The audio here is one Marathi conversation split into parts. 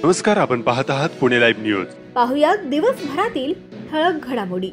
नमस्कार, आपण पाहत आहात पुणे लाईव्ह न्यूज। पाहुयात दिवसभरातील ठळक घडामोडी।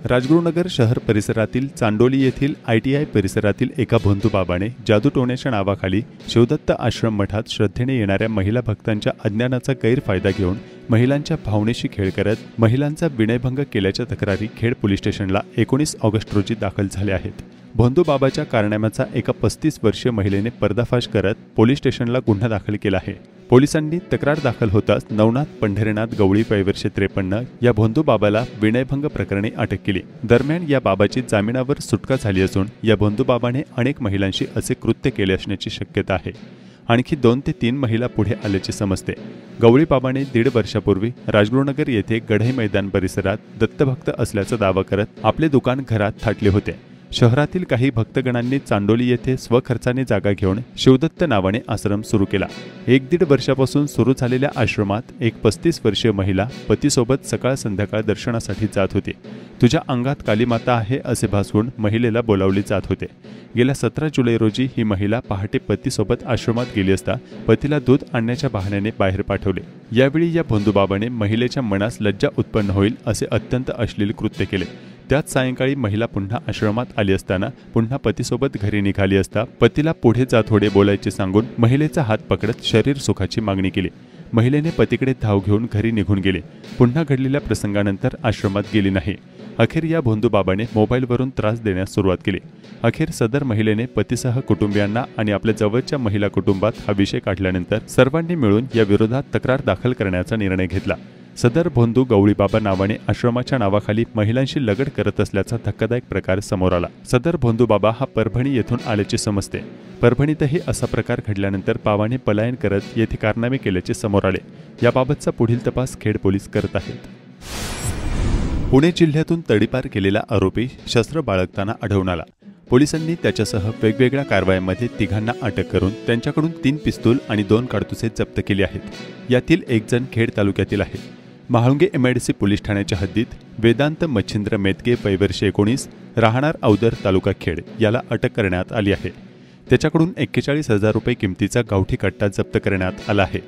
राजगुरुनगर शहर परिसरातील चांडोली येथील ITI परिसरातील एका भोंदूबाबाने जादूटोण्याच्या नावाखाली शिवदत्त आश्रम मठात श्रद्धेने येणाऱ्या महिला भक्तांच्या अज्ञानाचा गैरफायदा घेऊन महिलांच्या भावनेशी खेळ करत महिलांचा विनयभंग केल्याच्या तक्रारी खेड पोलीस स्टेशनला 19 ऑगस्ट रोजी दाखल झाल्या आहेत। भोंदूबाबाच्या कारनाम्याचा एका 35 वर्षीय महिलेने पर्दाफाश करत पोलीस स्टेशनला गुन्हा दाखल केला आहे। पोलिसांनी तक्रार दाखल होताच नवनाथ पंढरीनाथ गवळी वय 53 या भोंदूबाबाला विनयभंग प्रकरणी अटक केली। दरम्यान या बाबाची जामिनावर सुटका झाली असून या भोंदूबाबाने अनेक महिलांशी असे कृत्य केले असण्याची शक्यता आहे। आणखी 2 ते 3 महिला पुढे आल्याचे समजते। गवळी बाबाने 1.5 वर्षापूर्वी राजगुरुनगर येथे गढई मैदान परिसरात दत्तभक्त असल्याचा दावा करत आपले दुकान घरात थाटले होते। शहरातील काही भक्तगणांनी चांडोली येथे स्वखर्चाने जागा घेऊन शिवदत्त नावाने आश्रम सुरू केला। 1-1.5 वर्षापासून सुरू झालेल्या आश्रमात एक 35 वर्षीय महिला पतीसोबत सकाळ संध्याकाळ दर्शनासाठी जात होती। तुझ्या अंगात कालीमाता आहे असे भासवून महिलेला बोलावले जात होते। गेल्या 17 जुलै रोजी ही महिला पहाटे पतीसोबत आश्रमात गेली असता पतीला दूध आणण्याच्या बहाण्याने बाहेर पाठवले। यावेळी या भोंदूबाबाने महिलेच्या मनास लज्जा उत्पन्न होईल असे अत्यंत अश्लील कृत्य केले। त्याच सायंकाळी महिला पुन्हा आश्रमात आली असताना पुन्हा पतीसोबत घरी निघाली असता पतीला पुढे जा थोडे बोलायचे सांगून महिलेचा हात पकडत शरीर सुखाची मागणी केली। महिलेने पतीकडे धाव घेऊन घरी निघून गेले। पुन्हा घडलेल्या प्रसंगानंतर आश्रमात गेली नाही। अखेर या भोंदूबाबाने मोबाईलवरून त्रास देण्यास सुरुवात केली। अखेर सदर महिलेने पतीसह कुटुंबियांना आणि आपल्या जवळच्या महिला कुटुंबात हा विषय काढल्यानंतर सर्वांनी मिळून या विरोधात तक्रार दाखल करण्याचा निर्णय घेतला। सदर भोंदू गवळीबाबा नावाने आश्रमाच्या नावाखाली महिलांशी लगड करत असल्याचा धक्कादायक प्रकार समोर आला। सदर भोंदूबाबा हा परभणी येथून आल्याचे समजते। परभणीतही असा प्रकार घडल्यानंतर बाबाने पलायन करत येथे कारनामे केल्याचे समोर आले। याबाबतचा पुढील तपास खेड पोलीस करत आहेत। पुणे जिल्ह्यातून तडीपार केलेला आरोपी शस्त्र बाळगताना आढळून आला। पोलिसांनी त्याच्यासह वेगवेगळ्या कारवायांमध्ये तिघांना अटक करून त्यांच्याकडून 3 पिस्तूल आणि 2 काडतुसे जप्त केले आहेत। यातील एक जण खेड तालुक्यातील आहे। महाळुंगे MIDC पोलीस ठाण्याच्या हद्दीत वेदांत मच्छिंद्र मेतके वय 19 राहणार औदर तालुका खेड याला अटक करण्यात आली आहे। त्याच्याकडून 41,000 रुपये किमतीचा गावठी कट्टा जप्त करण्यात आला आहे।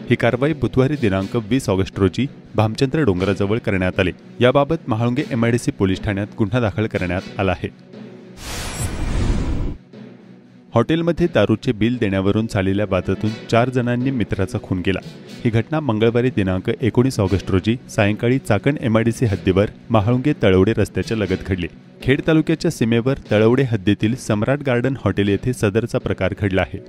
ही कारवाई बुधवारी दिनांक 20 ऑगस्ट रोजी भामचंद्र डोंगराजवळ करण्यात आली। याबाबत महाळुंगे MIDC पोलीस ठाण्यात गुन्हा दाखल करण्यात आला आहे। हॉटेलमध्ये दारूचे बिल देण्यावरून झालेल्या वादातून 4 जणांनी मित्राचा खून केला। ही घटना मंगळवारी दिनांक 19 ऑगस्ट रोजी सायंकाळी चाकण MIDC हद्दीवर महाळुंगे तळवडे रस्त्याच्या लगत घडली। खेड तालुक्याच्या सीमेवर तळवडे हद्दीतील सम्राट गार्डन हॉटेल येथे सदरचा प्रकार घडला आहे।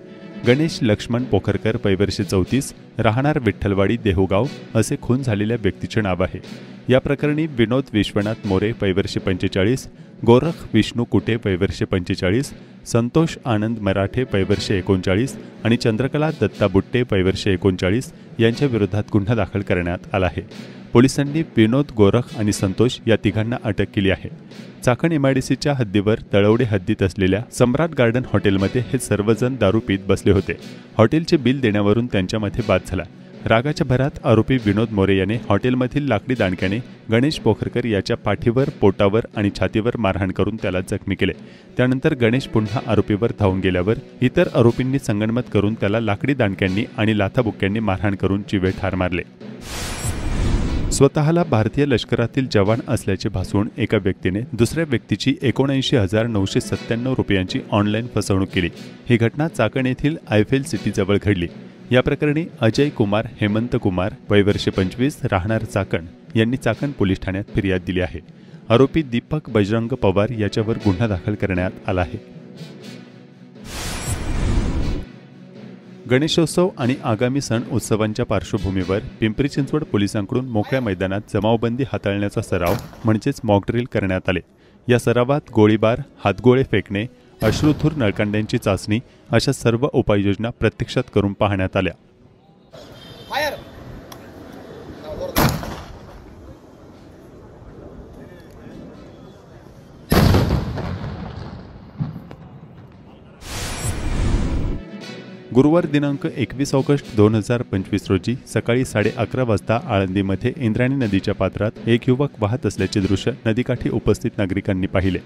गणेश लक्ष्मण पोखरकर वय 34 राहणार विठ्ठलवाडी देहुगाव असे खून झालेल्या व्यक्तीचे नाव आहे। या प्रकरणी विनोद विश्वनाथ मोरे वय 45, गोरख विष्णू कुटे वय 45, संतोष आनंद मराठे वय 39 आणि चंद्रकला दत्ता बुट्टे वय 39 यांच्या विरोधात गुन्हा दाखल करण्यात आला आहे। पोलिसांनी विनोद, गोरख आणि संतोष या तिघांना अटक केली आहे। चाकण MIDCच्या हद्दीवर तळवडे हद्दीत असलेल्या सम्राट गार्डन हॉटेलमध्ये हे सर्वजण दारू पीत बसले होते। हॉटेलचे बिल देण्यावरून त्यांच्यामध्ये वाद झाला। रागाच्या भरात आरोपी विनोद मोरे याने हॉटेलमधील लाकडी दांडक्याने गणेश पोखरकर याच्या पाठीवर, पोटावर आणि छातीवर मारहाण करून त्याला जखमी केले। त्यानंतर गणेश पुन्हा आरोपीवर धावून गेल्यावर इतर आरोपींनी संगनमत करून त्याला लाकडी दांडक्यांनी आणि लाथाबुक्क्यांनी मारहाण करून जीवे ठार मारले। स्वतःला भारतीय लष्करातील जवान असल्याचे भासवून एका व्यक्तीने दुसऱ्या व्यक्तीची 79,997 रुपयांची ऑनलाईन फसवणूक केली। ही घटना चाकण येथील आयफेल सिटीजवळ घडली। या प्रकरणी अजय कुमार हेमंत कुमार वय 25 राहणार चाकण यांनी चाकण पोलीस ठाण्यात फिर्याद दिली आहे। आरोपी दीपक बजरंग पवार याच्यावर गुन्हा दाखल करण्यात आला आहे। गणेशोत्सव आणि आगामी सण उत्सवांच्या पार्श्वभूमीवर पिंपरी चिंचवड पोलिसांकडून मोकळ्या मैदानात जमावबंदी हाताळण्याचा सराव म्हणजेच मॉक ड्रिल करण्यात आले। या सरावात गोळीबार, हातगोळे फेकणे, अश्रुधूर नळकांड्यांची चाचणी अशा सर्व उपाययोजना प्रत्यक्षात करून पाहण्यात आल्या। गुरुवार दिनांक 21 ऑगस्ट 2025 रोजी सकाळी 11:30 वाजता आळंदीमध्ये इंद्रायणी नदीच्या पात्रात एक युवक वाहत असल्याचे दृश्य नदीकाठी उपस्थित नागरिकांनी पाहिले।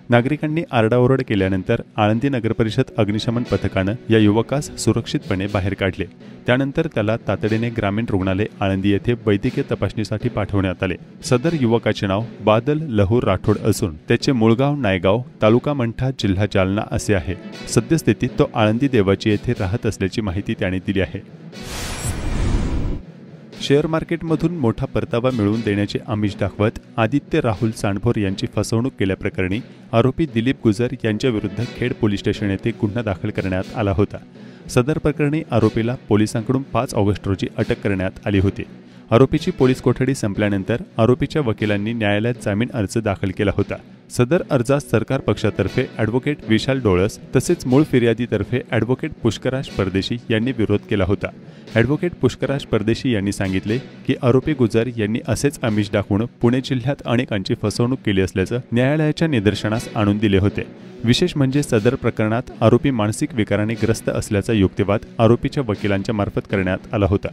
नागरिकांनी आरडाओरड केल्यानंतर आळंदी नगरपरिषद अग्निशमन पथकानं या युवकास सुरक्षितपणे बाहेर काढले। त्यानंतर त्याला तातडीने ग्रामीण रुग्णालय आळंदी येथे वैद्यकीय तपासणीसाठी पाठवण्यात आले। सदर युवकाचे नाव बादल लहू राठोड असून त्याचे मूळगाव नायगाव, तालुका मंठा, जिल्हा जालना असे आहे। सद्यस्थितीत तो आळंदी देवाची येथे राहत असल्याची माहिती त्याने दिली आहे। शेअर मार्केटमधून मोठा परतावा मिळवून देण्याचे आमिष दाखवत आदित्य राहुल सांडभोर यांची फसवणूक केल्याप्रकरणी आरोपी दिलीप गुजर यांच्या विरुद्ध खेड पोलीस स्टेशन येथे गुन्हा दाखल करण्यात आला होता। सदर प्रकरणी आरोपीला पोलिसांकडून 5 ऑगस्ट रोजी अटक करण्यात आली होती। आरोपीची पोलीस कोठडी संपल्यानंतर आरोपीच्या वकिलांनी न्यायालयात जामीन अर्ज दाखल केला होता। सदर अर्जास सरकार पक्षातर्फे ॲडव्होकेट विशाल डोळस तसेच मूळ फिर्यादीतर्फे ॲडव्होकेट पुष्कराज परदेशी यांनी विरोध केला होता। ॲडव्होकेट पुष्कराज परदेशी यांनी सांगितले की आरोपी गुजर यांनी असेच आमिष दाखवून पुणे जिल्ह्यात अनेकांची फसवणूक केली असल्याचं न्यायालयाच्या निदर्शनास आणून दिले होते। विशेष म्हणजे सदर प्रकरणात आरोपी मानसिक विकाराने ग्रस्त असल्याचा युक्तिवाद आरोपीच्या वकिलांच्या मार्फत करण्यात आला होता।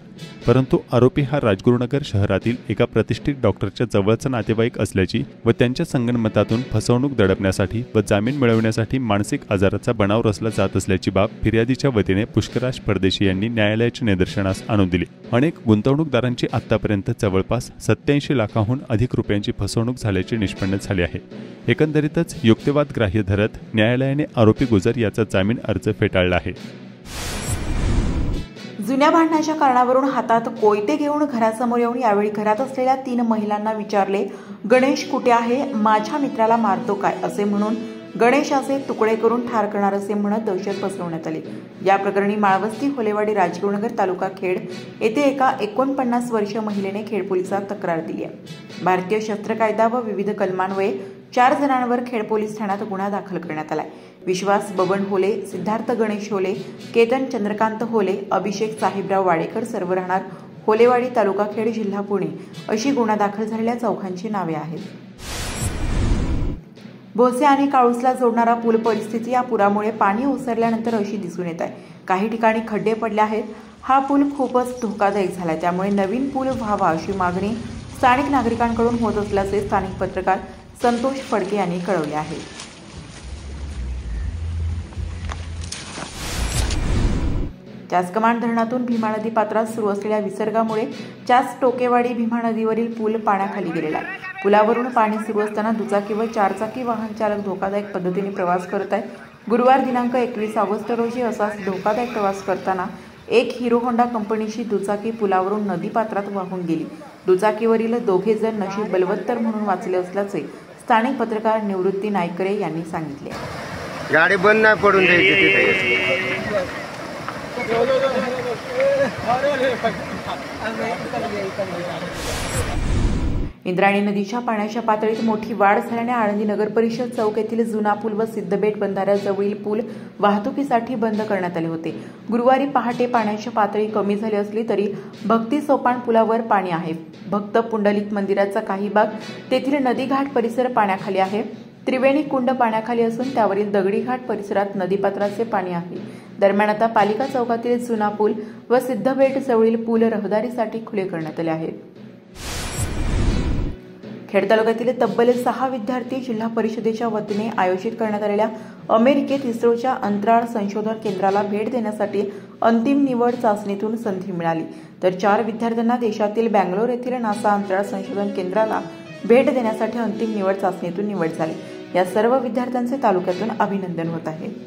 परंतु आरोपी हा राजगुरुनगर शहरातील एका प्रतिष्ठित डॉक्टरच्या जवळचा नातेवाईक असल्याची व त्यांच्या संगनमतातून फसवणूक दडपण्यासाठी व जामीन मिळवण्यासाठी मानसिक आजाराचा बनाव रचला जात असल्याची बाब फिर्यादीच्या वतीने पुष्कराज परदेशी यांनी न्यायालयाच्या निदर्शनास आणून दिली। अनेक गुंतवणूकदारांची आतापर्यंत जवळपास 87 लाखांहून अधिक रुपयांची फसवणूक झाल्याचे निष्पन्न झाले आहे। एकंदरीतच युक्तिवाद ग्राह्य धरत न्यायालयाने आरोपी गुजर याचा जामीन अर्ज फेटाळला आहे। जुन्या भांडणाच्या कारणावरून हातात कोयते घेऊन घरासमोर येऊन यावेळी घरात असलेल्या 3 महिलांना विचारले, गणेश कुठे आहे, माझ्या मित्राला मारतो काय असे म्हणून गणेशाचे तुकडे करून ठार करणार असे म्हणत दहशत पसरवण्यात आली। या प्रकरणी माळवस्ती, होलेवाडी, राजगुरुनगर तालुका खेड येथे एका 49 वर्षीय महिलेने खेड पोलिसात तक्रार दिली आहे। भारतीय शस्त्र कायदा व विविध कलमान्वये 4 जणांवर खेड पोलीस ठाण्यात गुन्हा दाखल करण्यात आलाय। विश्वास बबन होले, सिद्धार्थ गणेश होले, केतन चंद्रकांत होले, अभिषेक साहेबराव वाडेकर सर्व राहणार होलेवाडी, तालुका खेड, जिल्हा पुणे अशी गुन्हा दाखल झालेल्या चौघांची नावे आहेत। भोसे आणि काळूसला जोडणारा पूल परिस्थिती या पुरामुळे पाणी ओसरल्यानंतर अशी दिसून येत आहे। काही ठिकाणी खड्डे पडले आहेत। हा पूल खूपच धोकादायक झाला, त्यामुळे नवीन पूल व्हावा अशी मागणी स्थानिक नागरिकांकडून होत असल्याचे स्थानिक पत्रकार संतोष फडके यांनी कळवले आहे। चासकमान धरणातून भीमा नदी पात्रात सुरू असलेल्या विसर्गामुळे चास टोकेवाडी भीमा नदीवरील पूल पाण्याखाली गेलेला आहे। पुलावरून पाणी सुरू असताना दुचाकी व 4 चाकी वाहन चालक धोकादायक पद्धतीने प्रवास करत आहेत। गुरुवार दिनांक 21 ऑगस्ट रोजी असाच धोकादायक प्रवास करताना एक हिरो होंडा कंपनीची दुचाकी पुलावरून नदी पात्रात वाहून गेली। दुचाकीवरील 2 जण नशीब बलवत्तर म्हणून वाचले असल्याचे स्थानिक पत्रकार निवृत्ती नायकरे यांनी सांगितले। गाडी बंद नाही पडून द्यायची तिथे। इंद्रायणी नदीच्या पाण्याच्या पातळीत मोठी वाढ झाल्याने आळंदी नगरपरिषद चौक येथील जुना पूल व सिद्धबेट बंधाऱ्याजवळील पूल वाहतुकीसाठी बंद करण्यात आले होते। गुरुवारी पहाटे पाण्याची पातळी कमी झाली असली तरी भक्ती सोपान पुलावर पाणी आहे। भक्त पुंडलिक मंदिराचा काही भाग तेथील नदीघाट परिसर पाण्याखाली आहे। त्रिवेणी कुंड पाण्याखाली असून त्यावरील दगडी घाट परिसरात नदीपात्राचे पाणी आहे। दरम्यान आता पालिका चौकातील जुना पूल व सिद्धबेट जवळील पूल रहदारीसाठी खुले करण्यात आले आहेत। खेड तालुक्यातील तब्बल 6 विद्यार्थी जिल्हा परिषदेच्या वतीने आयोजित करण्यात आलेल्या अमेरिकेत इस्रोच्या अंतराळ संशोधन केंद्राला भेट देण्यासाठी अंतिम निवड चाचणीतून संधी मिळाली, तर 4 विद्यार्थ्यांना देशातील बँगलोर येथील नासा अंतराळ संशोधन केंद्राला भेट देण्यासाठी अंतिम निवड चाचणीतून निवड झाली। या सर्व विद्यार्थ्यांचे तालुक्यातून अभिनंदन होत आहे।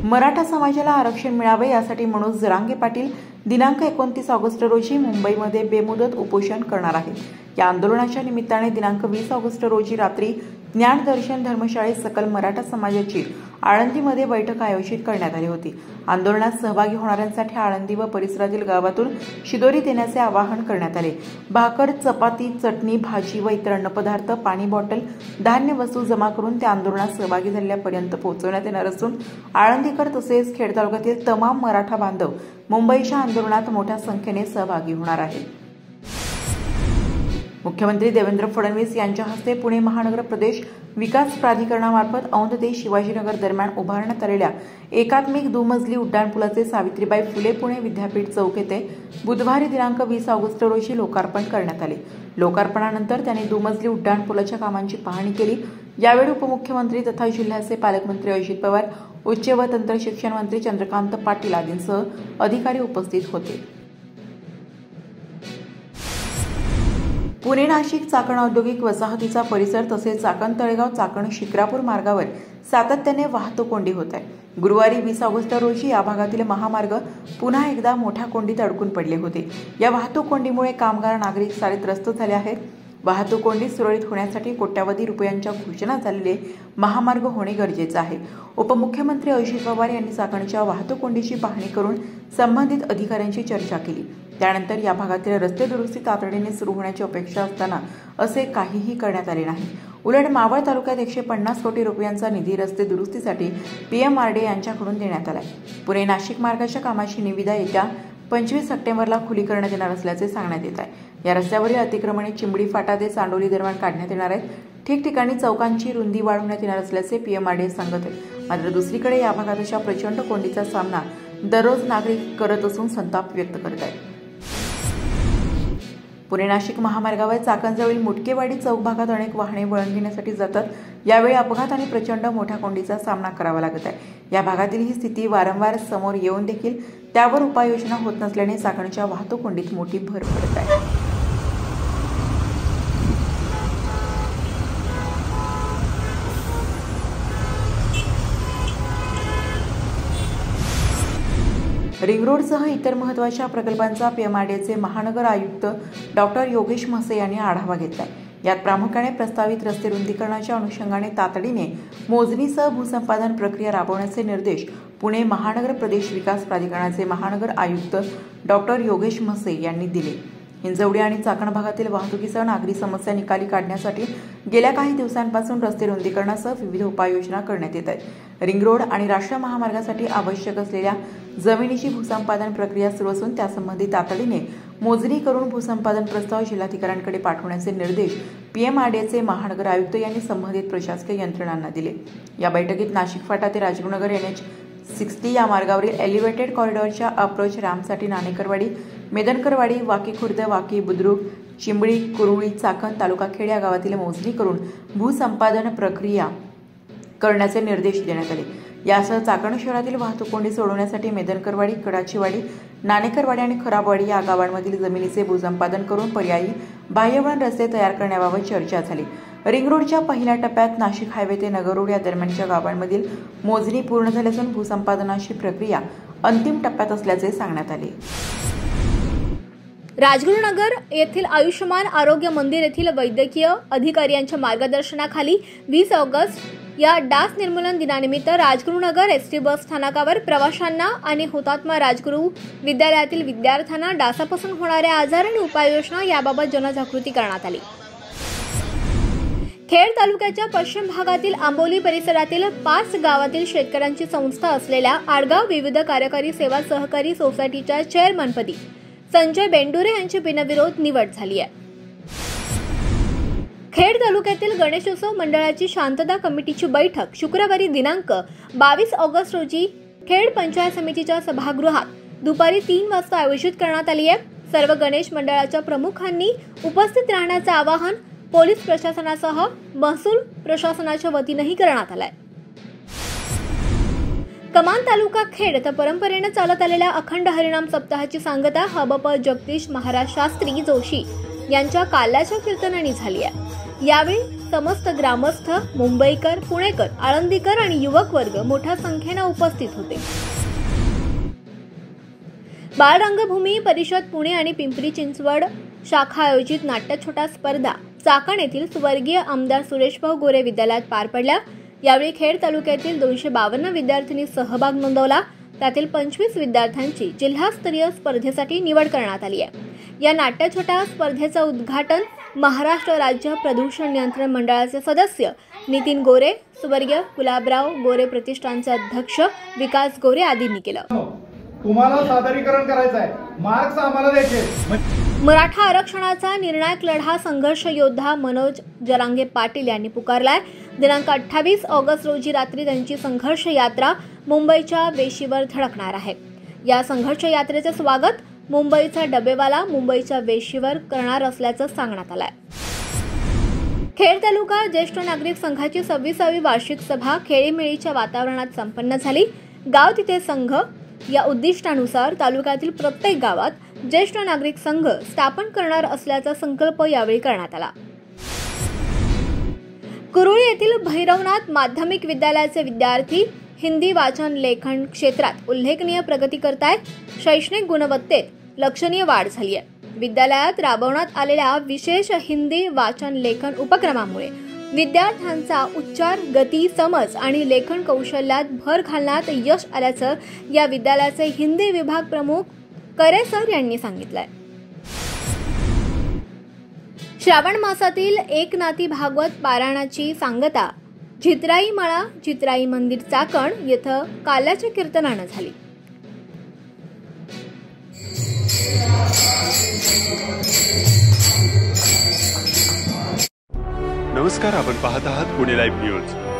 मराठा समाजाला आरक्षण मिळावे यासाठी मनोज जरांगे पाटील दिनांक 29 ऑगस्ट रोजी मुंबईमध्ये बेमुदत उपोषण करणार आहेत। या आंदोलनाच्या निमित्ताने दिनांक 20 ऑगस्ट रोजी रात्री ज्ञानदर्शन धर्मशाळेत सकल मराठा समाजाची आळंदीमध्ये बैठक आयोजित करण्यात आली होती। आंदोलनात सहभागी होणाऱ्यांसाठी आळंदी व परिसरातील गावातून शिदोरी देण्याचे आवाहन करण्यात आले। भाकर, चपाती, चटणी, भाजी व इतर अन्नपदार्थ, पाणी बॉटल, धान्य वस्तू जमा करून त्या आंदोलनात सहभागी झालेल्यापर्यंत पोहोचवण्यात येणार असून आळंदीकर तसेच खेड तालुक्यातील तमाम मराठा बांधव मुंबईच्या आंदोलनात मोठ्या संख्येने सहभागी होणार आहेत। मुख्यमंत्री देवेंद्र फडणवीस यांच्या हस्ते पुणे महानगर प्रदेश विकास प्राधिकरणामार्फत औंध ते शिवाजीनगर दरम्यान उभारण्यात आलेल्या एकात्मिक दुमजली उड्डाणपुलाचे सावित्रीबाई फुले पुणे विद्यापीठ चौक येथे बुधवारी दिनांक 20 ऑगस्ट रोजी लोकार्पण करण्यात आले। लोकार्पणानंतर त्यांनी दुमजली उड्डाणपुलाच्या कामांची पाहणी केली। यावेळी उपमुख्यमंत्री तथा जिल्ह्याचे पालकमंत्री अजित पवार, उच्च व तंत्र शिक्षण मंत्री चंद्रकांत पाटील आदींसह अधिकारी उपस्थित होते। पुणे नाशिक चाकण औद्योगिक वसाहतीचा परिसर तसेच चाकण तळेगाव चाकण शिक्रापूर मार्गावर सातत्याने वाहतूक कोंडी होत आहे। गुरुवारी 20 ऑगस्ट रोजी या भागातील महामार्ग पुन्हा एकदा मोठ्या कोंडीत अडकून पडले होते। या वाहतूक कोंडीमुळे कामगार, नागरिक सारे त्रस्त झाले आहेत। वाहतूक कोंडी सुरळीत होण्यासाठी कोट्यावधी रुपयांच्या घोषणा झालेले महामार्ग होणे गरजेचे आहे। उपमुख्यमंत्री अजित पवार यांनी चाकणच्या वाहतूक कोंडीची पाहणी करून संबंधित अधिकाऱ्यांशी चर्चा केली। त्यानंतर या भागातील रस्ते दुरुस्ती तातडीने सुरू होण्याची अपेक्षा असताना असे काहीही करण्यात आले नाही। उलट मावळ तालुक्यात 150 कोटी रुपयांचा निधी रस्ते दुरुस्तीसाठी PMRD यांच्याकडून देण्यात आलाय। पुणे नाशिक मार्गाच्या कामाची निविदा येत्या 25 सप्टेंबरला खुली करण्यात येणार असल्याचे सांगण्यात येत आहे। या रस्त्यावरील अतिक्रमणे चिंबडी फाटा ते चांडोली दरम्यान काढण्यात येणार आहेत। ठिकठिकाणी चौकांची रुंदी वाढवण्यात येणार असल्याचे PMRD सांगत आहे। मात्र दुसरीकडे या भागात अशा प्रचंड कोंडीचा सामना दररोज नागरिक करत असून संताप व्यक्त करत आहेत। पुणे नाशिक महामार्गावर चाकणजवळील मुटकेवाडी चौक भागात अनेक वाहने वळण घेण्यासाठी जातात। यावेळी अपघात आणि प्रचंड मोठ्या कोंडीचा सामना करावा लागत आहे। या भागातील ही स्थिती वारंवार समोर येऊन देखील त्यावर उपाययोजना होत नसल्याने चाकणच्या वाहतूक कोंडीत मोठी भर पडत आहे। रिंग रोडसह इतर महत्त्वाच्या प्रकल्पांचा PMRDचे महानगर आयुक्त डॉक्टर योगेश म्हसे यांनी आढावा घेतलाय। यात प्रामुख्याने प्रस्तावित रस्ते रुंदीकरणाच्या अनुषंगाने तातडीने मोजणीसह भूसंपादन प्रक्रिया राबवण्याचे निर्देश पुणे महानगर प्रदेश विकास प्राधिकरणाचे महानगर आयुक्त डॉक्टर योगेश म्हसे यांनी दिले। हिंजवडी आणि चाकण भागातील वाहतुकीसह नागरी समस्या निकाली काढण्यासाठी गेल्या काही दिवसांपासून रस्ते रुंदीकरणासह विविध उपाययोजना करण्यात येत आहेत। रिंग रोड आणि राष्ट्रीय महामार्गासाठी आवश्यक असलेल्या जमिनीची भूसंपादन प्रक्रिया सुरू असून त्यासंबंधी तातडीने मोजणी करून भूसंपादन प्रस्ताव जिल्हाधिकाऱ्यांकडे पाठवण्याचे निर्देश PMRDचे महानगर आयुक्त यांनी संबंधित प्रशासकीय यंत्रणांना दिले। या बैठकीत नाशिक फाटा ते राजगुरुनगर NH60 या मार्गावरील एलिव्हेटेड कॉरिडॉरच्या अप्रोच रॅम्पसाठी नाणेकरवाडी, मेदनकरवाडी, वाकी खुर्द, वाकी बुद्रुक, चिंबळी, कुरुळी, चाकण, तालुका खेड या गावातील मोजणी करून भूसंपादन प्रक्रिया करण्याचे निर्देश देण्यात आले। यासह चाकण शहरातील वाहतूक कोंडी सोडवण्यासाठी मेदनकरवाडी, कडाचीवाडी, नाणेकरवाडी आणि खराबवाडी या गावांमधील जमिनीचे भूसंपादन करून पर्यायी बाह्यवळण रस्ते तयार करण्याबाबत चर्चा झाली। रिंग रोडच्या पहिल्या टप्प्यात नाशिक हायवे ते नगर रोड या दरम्यानच्या गावांमधील मोजणी पूर्ण झाली असून भूसंपादनाची प्रक्रिया अंतिम टप्प्यात असल्याचे सांगण्यात आले। राजगुरुनगर येथील आयुष्यमान आरोग्य मंदिर येथील वैद्यकीय अधिकाऱ्यांच्या मार्गदर्शनाखाली 20 ऑगस्ट या डास निर्मूलन दिनानिमित्त राजगुरुनगर ST बस स्थानकावर प्रवाशांना आणि हुतात्मा राजगुरू विद्यालयातील विद्यार्थ्यांना डासापासून होणाऱ्या आजार आणि उपाययोजना याबाबत जनजागृती करण्यात आली। खेड तालुक्याच्या पश्चिम भागातील आंबोली परिसरातील 5 गावातील शेतकऱ्यांची संस्था असलेल्या आडगाव विविध कार्यकारी सेवा सहकारी सोसायटीच्या चेअरमनपदी संजय बेंडुरे यांची बिनविरोध निवड झाली आहे। खेड तालुक्यातील गणेशोत्सव मंडळाची शांतता कमिटीची बैठक शुक्रवारी दिनांक 22 ऑगस्ट रोजी खेड पंचायत समितीच्या सभागृहात दुपारी 3 वाजता आयोजित करण्यात आली आहे। सर्व गणेश मंडळाच्या प्रमुखांनी उपस्थित राहण्याचे आवाहन पोलीस प्रशासनासह महसूल प्रशासनाच्या वतीनेही करण्यात आले आहे। कमान तालुका खेड तर परंपरेने चालत आलेल्या अखंड हरिनाम सप्ताहाची सांगता हबप जगदीश महाराज शास्त्री जोशी यांच्या काल्याच्या कीर्तनाने झाली आहे। यावेळी समस्त ग्रामस्थ, मुंबईकर, पुणेकर, आळंदीकर आणि युवक वर्ग मोठ्या संख्येने उपस्थित होते। बाळ रंगभूमी परिषद पुणे आणि पिंपरी चिंचवड शाखा आयोजित नाट्यछटा स्पर्धा चाकण येथील स्वर्गीय आमदार सुरेशभाऊ गोरे विद्यालयात पार पडल्या। यावेळी खेड तालुक्यातील 252 विद्यार्थ्यांनी सहभाग नोंदवला। त्यातील 25 विद्यार्थ्यांची जिल्हास्तरीय स्पर्धेसाठी निवड करण्यात आली आहे। या नाट्यछटा स्पर्धेचे उद्घाटन महाराष्ट्र राज्य प्रदूषण नियंत्रण मंडळाचे सदस्य नितीन गोरे, स्वर्गीय गुलाबराव गोरे प्रतिष्ठानचे अध्यक्ष विकास गोरे आदींनी केलं। तुम्हाला सादरीकरण करायचं आहे, मार्क्स आम्हाला द्यायचे। मराठा आरक्षणाचा निर्णायक लढा संघर्ष योद्धा मनोज जरांगे पाटील यांनी पुकारलाय. दिनांक 28 ऑगस्ट रोजी रात्री त्यांची संघर्ष यात्रा मुंबईच्या वेशीवर धडकणार आहे. या संघर्ष यात्रेचे स्वागत मुंबईचा डबेवाला मुंबईच्या वेशीवर करणार असल्याचं सांगण्यात आलंय. खेड तालुका ज्येष्ठ नागरिक संघाची 26वी वार्षिक सभा खेळीमेळीच्या वातावरणात संपन्न झाली. गाव तिथे संघ या उद्दिष्टानुसार तालुक्यातील प्रत्येक गावात ज्येष्ठ नागरिक संघ स्थापन करणार असल्याचा संकल्प यावेळी करण्यात आला. कुरुळी येथील भैरवनाथ माध्यमिक विद्यालयाचे विद्यार्थी हिंदी वाचन लेखन क्षेत्रात उल्लेखनीय प्रगती करतायत. शैक्षणिक गुणवत्तेत लक्षणीय वाढ झाली आहे. विद्यालयात राबवण्यात आलेल्या विशेष हिंदी वाचन लेखन उपक्रमामुळे विद्यार्थ्यांचा उच्चार, गती, समज आणि लेखन कौशल्यात भर घालण्यात यश आल्याचं या विद्यालयाचे हिंदी विभाग प्रमुख करे सर यांनी सांगितलंय. श्रावण मासातील एकनाथी भागवत पारायणाची सांगता झित्राई मळा झित्राई मंदिर चाकण येथे काल्याच्या कीर्तनानं झाली. नमस्कार, आपण पाहत आहात पुणे लाईव्ह न्यूज.